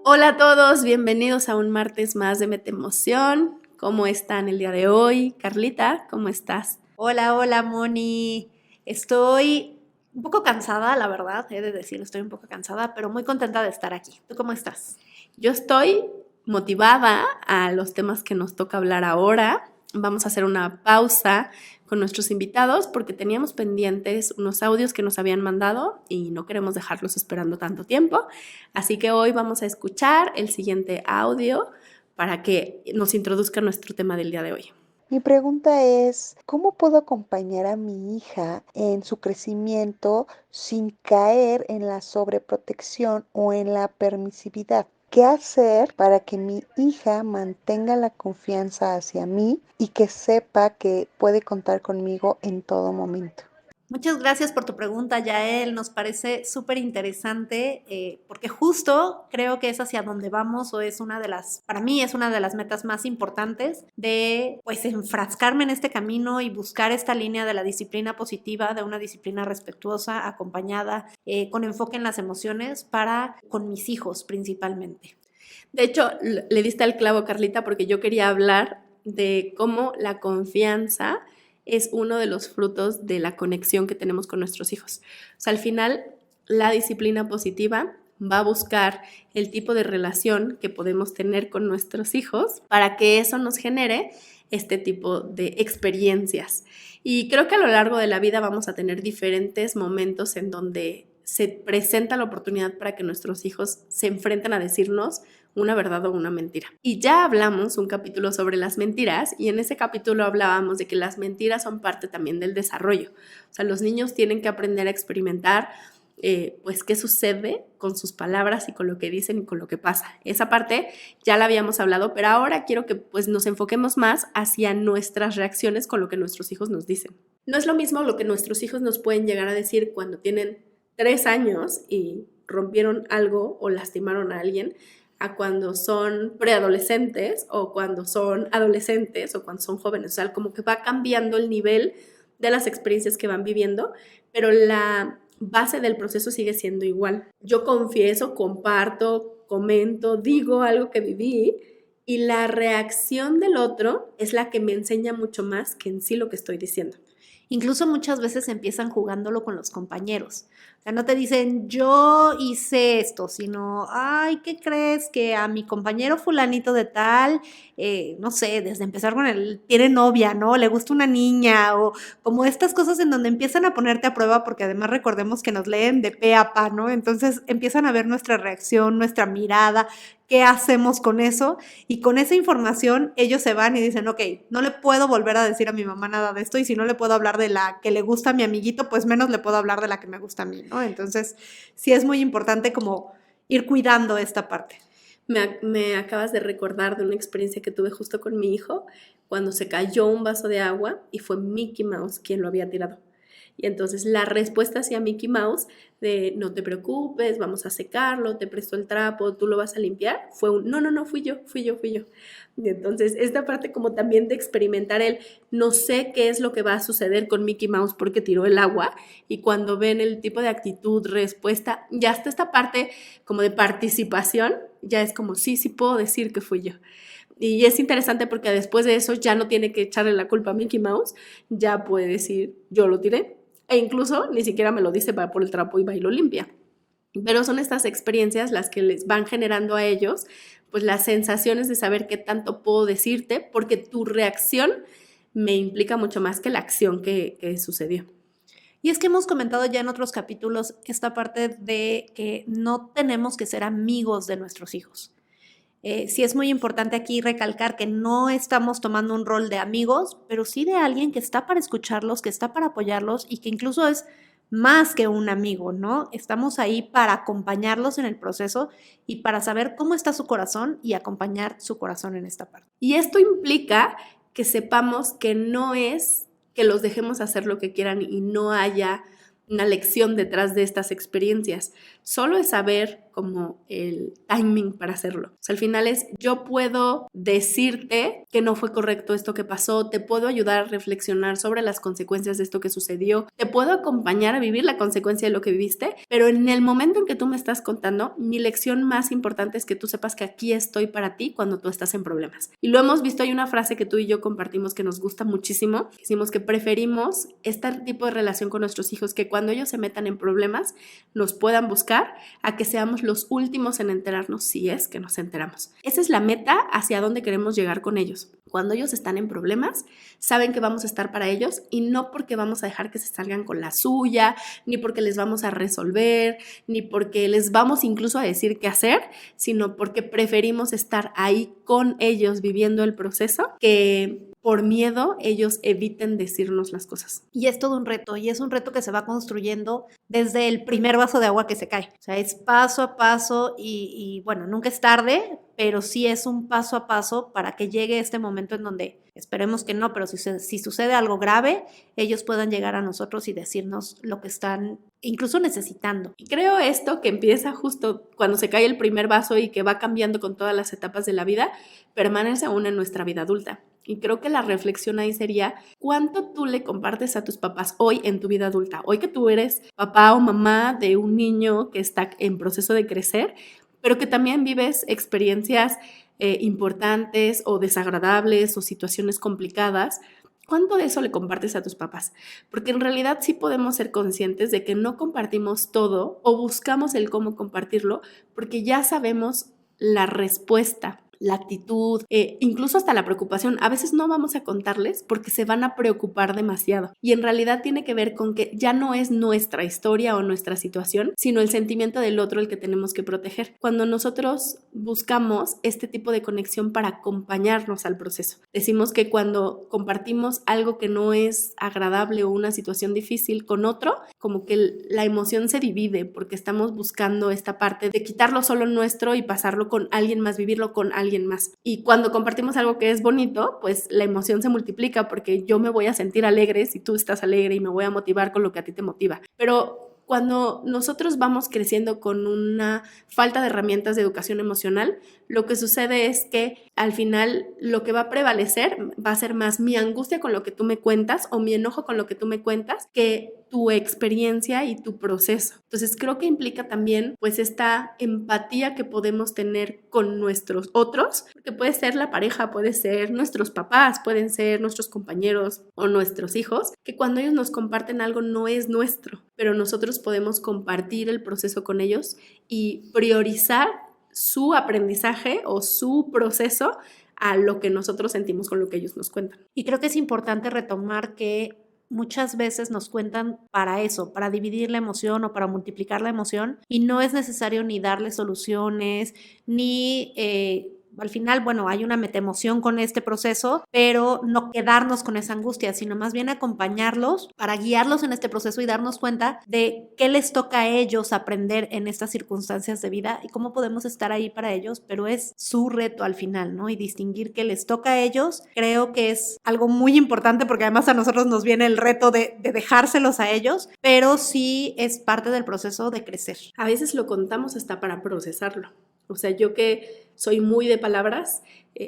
Hola a todos, bienvenidos a un martes más de Mete Emoción. ¿Cómo están el día de hoy? Carlita, ¿cómo estás? Hola, Moni. Estoy un poco cansada, la verdad, he de decir, estoy un poco cansada, pero muy contenta de estar aquí. ¿Tú cómo estás? Yo estoy motivada a los temas que nos toca hablar ahora. Vamos a hacer una pausa con nuestros invitados porque teníamos pendientes unos audios que nos habían mandado y no queremos dejarlos esperando tanto tiempo. Así que hoy vamos a escuchar el siguiente audio para que nos introduzca nuestro tema del día de hoy. Mi pregunta es, ¿cómo puedo acompañar a mi hija en su crecimiento sin caer en la sobreprotección o en la permisividad? ¿Qué hacer para que mi hija mantenga la confianza hacia mí y que sepa que puede contar conmigo en todo momento? Muchas gracias por tu pregunta, Yael. Nos parece súper interesante porque justo creo que es hacia donde vamos o es una de las, para mí es una de las metas más importantes de pues enfrascarme en este camino y buscar esta línea de la disciplina positiva, de una disciplina respetuosa, acompañada, con enfoque en las emociones para con mis hijos principalmente. De hecho, le diste al clavo, Carlita, porque yo quería hablar de cómo la confianza es uno de los frutos de la conexión que tenemos con nuestros hijos. O sea, al final, la disciplina positiva va a buscar el tipo de relación que podemos tener con nuestros hijos para que eso nos genere este tipo de experiencias. Y creo que a lo largo de la vida vamos a tener diferentes momentos en donde se presenta la oportunidad para que nuestros hijos se enfrenten a decirnos una verdad o una mentira. Y ya hablamos un capítulo sobre las mentiras y en ese capítulo hablábamos de que las mentiras son parte también del desarrollo. O sea, los niños tienen que aprender a experimentar pues qué sucede con sus palabras y con lo que dicen y con lo que pasa. Esa parte ya la habíamos hablado, pero ahora quiero que pues nos enfoquemos más hacia nuestras reacciones con lo que nuestros hijos nos dicen. No es lo mismo lo que nuestros hijos nos pueden llegar a decir cuando tienen 3 años y rompieron algo o lastimaron a alguien, a cuando son preadolescentes o cuando son adolescentes o cuando son jóvenes. O sea, como que va cambiando el nivel de las experiencias que van viviendo, pero la base del proceso sigue siendo igual. Yo confieso, comparto, comento, digo algo que viví y la reacción del otro es la que me enseña mucho más que en sí lo que estoy diciendo. Incluso muchas veces empiezan jugándolo con los compañeros. O sea, no te dicen, yo hice esto, sino, ay, ¿qué crees? Que a mi compañero fulanito de tal, no sé, desde empezar con él, tiene novia, ¿no? Le gusta una niña, o como estas cosas en donde empiezan a ponerte a prueba, porque además recordemos que nos leen de pe a pa, ¿no? Entonces empiezan a ver nuestra reacción, nuestra mirada, qué hacemos con eso, y con esa información ellos se van y dicen, ok, no le puedo volver a decir a mi mamá nada de esto, y si no le puedo hablar de la que le gusta a mi amiguito, pues menos le puedo hablar de la que me gusta a mí, ¿no? Entonces, sí es muy importante como ir cuidando esta parte. Me acabas de recordar de una experiencia que tuve justo con mi hijo cuando se cayó un vaso de agua y fue Mickey Mouse quien lo había tirado. Y entonces la respuesta hacia Mickey Mouse de no te preocupes, vamos a secarlo, te presto el trapo, tú lo vas a limpiar, fue un no, fui yo. Y entonces esta parte como también de experimentar el no sé qué es lo que va a suceder con Mickey Mouse porque tiró el agua y cuando ven el tipo de actitud, respuesta, ya hasta esta parte como de participación, ya es como sí puedo decir que fui yo. Y es interesante porque después de eso ya no tiene que echarle la culpa a Mickey Mouse, ya puede decir yo lo tiré. E incluso ni siquiera me lo dice, va por el trapo y va y lo limpia. Pero son estas experiencias las que les van generando a ellos pues las sensaciones de saber qué tanto puedo decirte, porque tu reacción me implica mucho más que la acción que sucedió. Y es que hemos comentado ya en otros capítulos esta parte de que no tenemos que ser amigos de nuestros hijos. Sí es muy importante aquí recalcar que no estamos tomando un rol de amigos, pero sí de alguien que está para escucharlos, que está para apoyarlos y que incluso es más que un amigo, ¿no? Estamos ahí para acompañarlos en el proceso y para saber cómo está su corazón y acompañar su corazón en esta parte. Y esto implica que sepamos que no es que los dejemos hacer lo que quieran y no haya una lección detrás de estas experiencias. Solo es saber como el timing para hacerlo. O sea, al final es, yo puedo decirte que no fue correcto esto que pasó, te puedo ayudar a reflexionar sobre las consecuencias de esto que sucedió, te puedo acompañar a vivir la consecuencia de lo que viviste, pero en el momento en que tú me estás contando, mi lección más importante es que tú sepas que aquí estoy para ti cuando tú estás en problemas. Y lo hemos visto, hay una frase que tú y yo compartimos que nos gusta muchísimo, decimos que preferimos este tipo de relación con nuestros hijos, que cuando ellos se metan en problemas nos puedan buscar, a que seamos los últimos en enterarnos, si es que nos enteramos. Esa es la meta hacia donde queremos llegar con ellos. Cuando ellos están en problemas, saben que vamos a estar para ellos y no porque vamos a dejar que se salgan con la suya, ni porque les vamos a resolver, ni porque les vamos incluso a decir qué hacer, sino porque preferimos estar ahí con ellos viviendo el proceso, que por miedo ellos eviten decirnos las cosas. Y es todo un reto, y es un reto que se va construyendo desde el primer vaso de agua que se cae. O sea, es paso a paso y bueno, nunca es tarde, pero sí es un paso a paso para que llegue este momento en donde, esperemos que no, pero si sucede algo grave, ellos puedan llegar a nosotros y decirnos lo que están incluso necesitando. Y creo esto que empieza justo cuando se cae el primer vaso y que va cambiando con todas las etapas de la vida, permanece aún en nuestra vida adulta. Y creo que la reflexión ahí sería, ¿cuánto tú le compartes a tus papás hoy en tu vida adulta? Hoy que tú eres papá o mamá de un niño que está en proceso de crecer, pero que también vives experiencias importantes o desagradables o situaciones complicadas. ¿Cuánto de eso le compartes a tus papás? Porque en realidad sí podemos ser conscientes de que no compartimos todo o buscamos el cómo compartirlo porque ya sabemos la respuesta, la actitud, incluso hasta la preocupación. A veces no vamos a contarles porque se van a preocupar demasiado. Y en realidad tiene que ver con que ya no es nuestra historia o nuestra situación, sino el sentimiento del otro el que tenemos que proteger. Cuando nosotros buscamos este tipo de conexión para acompañarnos al proceso, decimos que cuando compartimos algo que no es agradable o una situación difícil con otro, como que la emoción se divide porque estamos buscando esta parte de quitarlo solo nuestro y pasarlo con alguien más, vivirlo con alguien más. Y cuando compartimos algo que es bonito, pues la emoción se multiplica porque yo me voy a sentir alegre si tú estás alegre y me voy a motivar con lo que a ti te motiva. Pero cuando nosotros vamos creciendo con una falta de herramientas de educación emocional, lo que sucede es que al final lo que va a prevalecer va a ser más mi angustia con lo que tú me cuentas o mi enojo con lo que tú me cuentas que tu experiencia y tu proceso. Entonces creo que implica también pues esta empatía que podemos tener con nuestros otros, que puede ser la pareja, puede ser nuestros papás, pueden ser nuestros compañeros o nuestros hijos, que cuando ellos nos comparten algo no es nuestro, pero nosotros podemos compartir el proceso con ellos y priorizar su aprendizaje o su proceso a lo que nosotros sentimos con lo que ellos nos cuentan. Y creo que es importante retomar que muchas veces nos cuentan para eso, para dividir la emoción o para multiplicar la emoción, y no es necesario ni darle soluciones, ni al final, bueno, hay una metaemoción con este proceso, pero no quedarnos con esa angustia, sino más bien acompañarlos para guiarlos en este proceso y darnos cuenta de qué les toca a ellos aprender en estas circunstancias de vida y cómo podemos estar ahí para ellos, pero es su reto al final, ¿no? Y distinguir qué les toca a ellos, creo que es algo muy importante porque además a nosotros nos viene el reto de dejárselos a ellos, pero sí es parte del proceso de crecer. A veces lo contamos hasta para procesarlo. O sea, yo que soy muy de palabras,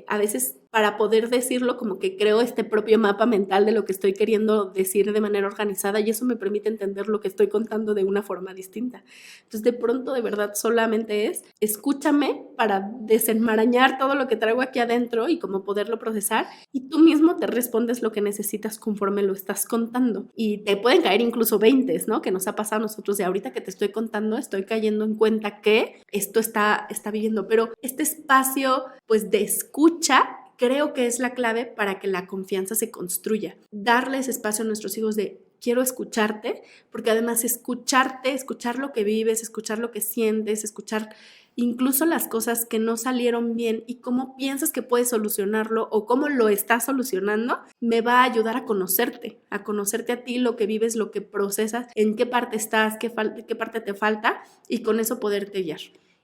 a veces para poder decirlo como que creo este propio mapa mental de lo que estoy queriendo decir de manera organizada y eso me permite entender lo que estoy contando de una forma distinta. Entonces de pronto de verdad solamente es escúchame para desenmarañar todo lo que traigo aquí adentro y como poderlo procesar y tú mismo te respondes lo que necesitas conforme lo estás contando y te pueden caer incluso 20, ¿no? Que nos ha pasado a nosotros de ahorita que te estoy contando estoy cayendo en cuenta que esto está viviendo, pero este espacio pues de escucha creo que es la clave para que la confianza se construya. Darles espacio a nuestros hijos de quiero escucharte, porque además escucharte, escuchar lo que vives, escuchar lo que sientes, escuchar incluso las cosas que no salieron bien y cómo piensas que puedes solucionarlo o cómo lo estás solucionando, me va a ayudar a conocerte a ti, lo que vives, lo que procesas, en qué parte estás, qué parte te falta y con eso poderte guiar.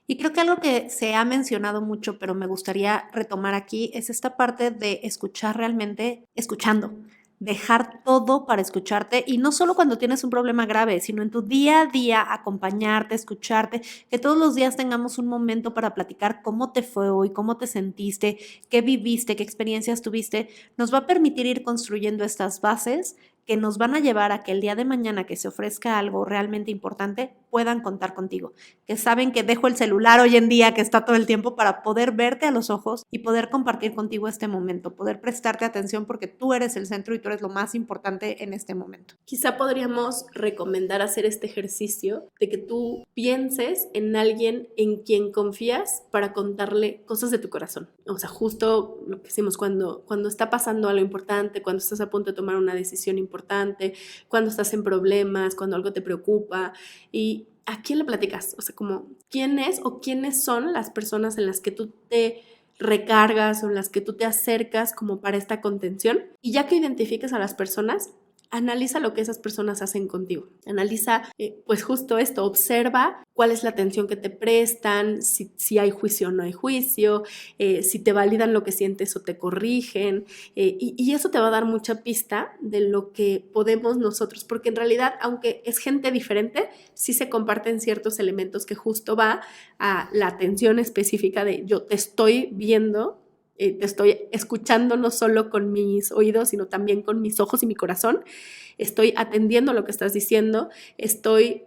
Y creo que algo que se ha mencionado mucho, pero me gustaría retomar aquí, es esta parte de escuchar realmente escuchando. dejar todo para escucharte y no solo cuando tienes un problema grave, sino en tu día a día, acompañarte, escucharte, que todos los días tengamos un momento para platicar cómo te fue hoy, cómo te sentiste, qué viviste, qué experiencias tuviste, nos va a permitir ir construyendo estas bases que nos van a llevar a que el día de mañana que se ofrezca algo realmente importante puedan contar contigo, que saben que dejo el celular hoy en día que está todo el tiempo para poder verte a los ojos y poder compartir contigo este momento, poder prestarte atención porque tú eres el centro y tú eres lo más importante en este momento. Quizá podríamos recomendar hacer este ejercicio de que tú pienses en alguien en quien confías para contarle cosas de tu corazón. O sea, justo lo que decimos cuando está pasando algo importante, cuando estás a punto de tomar una decisión importante, cuando estás en problemas, cuando algo te preocupa. ¿Y a quién le platicas? O sea, como quién es o quiénes son las personas en las que tú te recargas o en las que tú te acercas como para esta contención. Y ya que identifiques a las personas, analiza lo que esas personas hacen contigo. Analiza, pues justo esto, observa cuál es la atención que te prestan, si hay juicio o no hay juicio, si te validan lo que sientes o te corrigen, y eso te va a dar mucha pista de lo que podemos nosotros, porque en realidad, aunque es gente diferente, sí se comparten ciertos elementos que justo va a la atención específica de yo te estoy viendo, te estoy escuchando no solo con mis oídos, sino también con mis ojos y mi corazón. Estoy atendiendo lo que estás diciendo, estoy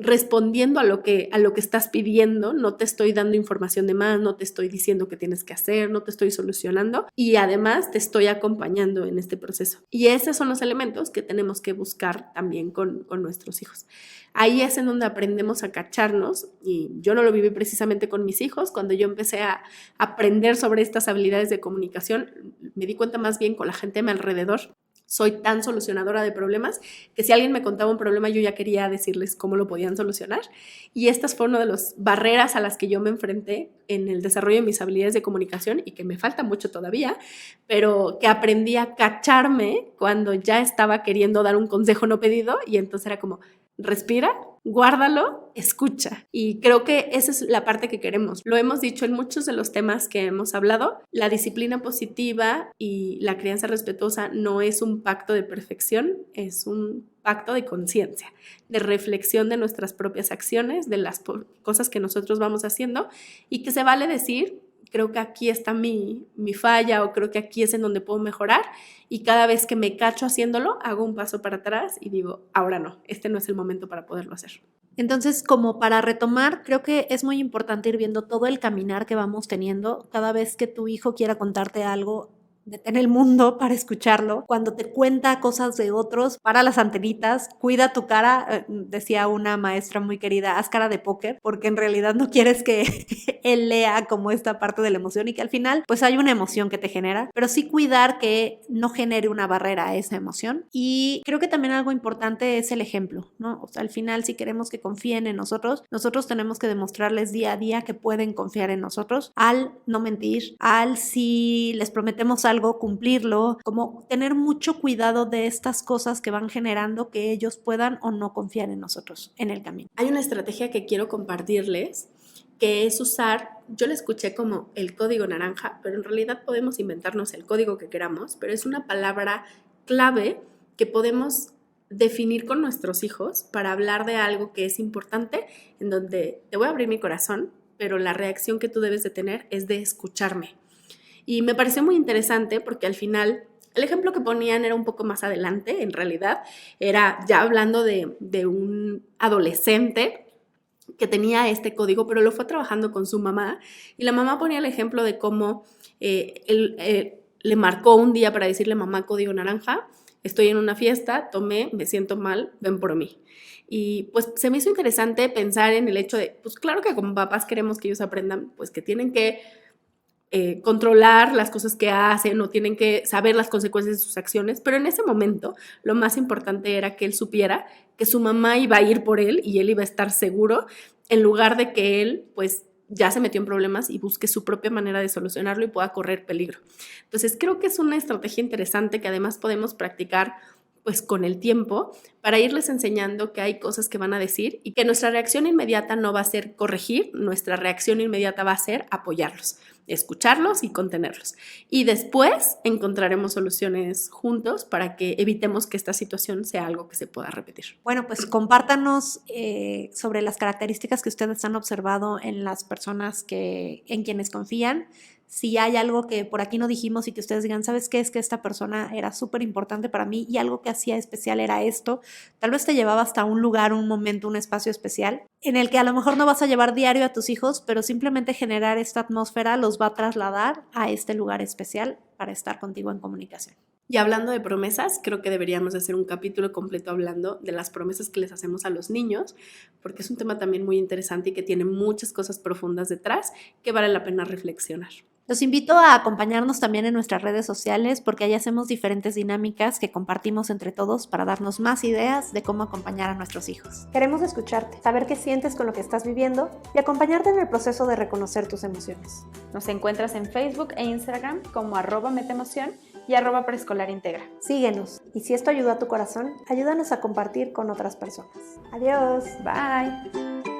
respondiendo a lo que estás pidiendo, no te estoy dando información de más, no te estoy diciendo qué tienes que hacer, no te estoy solucionando y además te estoy acompañando en este proceso. Y esos son los elementos que tenemos que buscar también con nuestros hijos. Ahí es en donde aprendemos a cacharnos y yo no lo viví precisamente con mis hijos. Cuando yo empecé a aprender sobre estas habilidades de comunicación, me di cuenta más bien con la gente a mi alrededor. Soy tan solucionadora de problemas que si alguien me contaba un problema yo ya quería decirles cómo lo podían solucionar y estas fueron una de las barreras a las que yo me enfrenté en el desarrollo de mis habilidades de comunicación y que me falta mucho todavía, pero que aprendí a cacharme cuando ya estaba queriendo dar un consejo no pedido y entonces era como respira, guárdalo, escucha. Y creo que esa es la parte que queremos. Lo hemos dicho en muchos de los temas que hemos hablado. La disciplina positiva y la crianza respetuosa no es un pacto de perfección, es un pacto de conciencia, de reflexión de nuestras propias acciones, de las cosas que nosotros vamos haciendo y que se vale decir, creo que aquí está mi falla o creo que aquí es en donde puedo mejorar y cada vez que me cacho haciéndolo hago un paso para atrás y digo, ahora no, este no es el momento para poderlo hacer. Entonces, como para retomar, creo que es muy importante ir viendo todo el caminar que vamos teniendo. Cada vez que tu hijo quiera contarte algo, detén el mundo para escucharlo. Cuando te cuenta cosas de otros, para las antenitas, cuida tu cara. Decía una maestra muy querida, haz cara de póker, porque en realidad no quieres que él lea como esta parte de la emoción y que al final pues hay una emoción que te genera, pero sí cuidar que no genere una barrera a esa emoción. Y creo que también algo importante es el ejemplo, ¿no? O sea, al final si queremos que confíen en nosotros, nosotros tenemos que demostrarles día a día que pueden confiar en nosotros al no mentir, al si les prometemos algo, cumplirlo, como tener mucho cuidado de estas cosas que van generando que ellos puedan o no confiar en nosotros en el camino. Hay una estrategia que quiero compartirles que es usar, yo le escuché como el código naranja, pero en realidad podemos inventarnos el código que queramos, pero es una palabra clave que podemos definir con nuestros hijos para hablar de algo que es importante, en donde te voy a abrir mi corazón, pero la reacción que tú debes de tener es de escucharme. Y me pareció muy interesante porque al final el ejemplo que ponían era un poco más adelante, en realidad era ya hablando de un adolescente que tenía este código, pero lo fue trabajando con su mamá y la mamá ponía el ejemplo de cómo él le marcó un día para decirle, mamá, código naranja, estoy en una fiesta, tomé, me siento mal, ven por mí. Y pues se me hizo interesante pensar en el hecho de, pues claro que como papás queremos que ellos aprendan, pues que tienen que controlar las cosas que hacen o tienen que saber las consecuencias de sus acciones, pero en ese momento lo más importante era que él supiera que su mamá iba a ir por él y él iba a estar seguro, en lugar de que él pues ya se metió en problemas y busque su propia manera de solucionarlo y pueda correr peligro. Entonces creo que es una estrategia interesante que además podemos practicar pues con el tiempo, para irles enseñando que hay cosas que van a decir y que nuestra reacción inmediata no va a ser corregir, nuestra reacción inmediata va a ser apoyarlos, escucharlos y contenerlos. Y después encontraremos soluciones juntos para que evitemos que esta situación sea algo que se pueda repetir. Bueno, pues compártanos sobre las características que ustedes han observado en las personas en quienes confían. Si hay algo que por aquí no dijimos y que ustedes digan, ¿sabes qué? Es que esta persona era súper importante para mí y algo que hacía especial era esto. Tal vez te llevaba hasta un lugar, un momento, un espacio especial en el que a lo mejor no vas a llevar diario a tus hijos, pero simplemente generar esta atmósfera los va a trasladar a este lugar especial para estar contigo en comunicación. Y hablando de promesas, creo que deberíamos hacer un capítulo completo hablando de las promesas que les hacemos a los niños, porque es un tema también muy interesante y que tiene muchas cosas profundas detrás que vale la pena reflexionar. Los invito a acompañarnos también en nuestras redes sociales porque allí hacemos diferentes dinámicas que compartimos entre todos para darnos más ideas de cómo acompañar a nuestros hijos. Queremos escucharte, saber qué sientes con lo que estás viviendo y acompañarte en el proceso de reconocer tus emociones. Nos encuentras en Facebook e Instagram como @metemoción y @preescolarintegra. Síguenos y si esto ayudó a tu corazón, ayúdanos a compartir con otras personas. Adiós. Bye.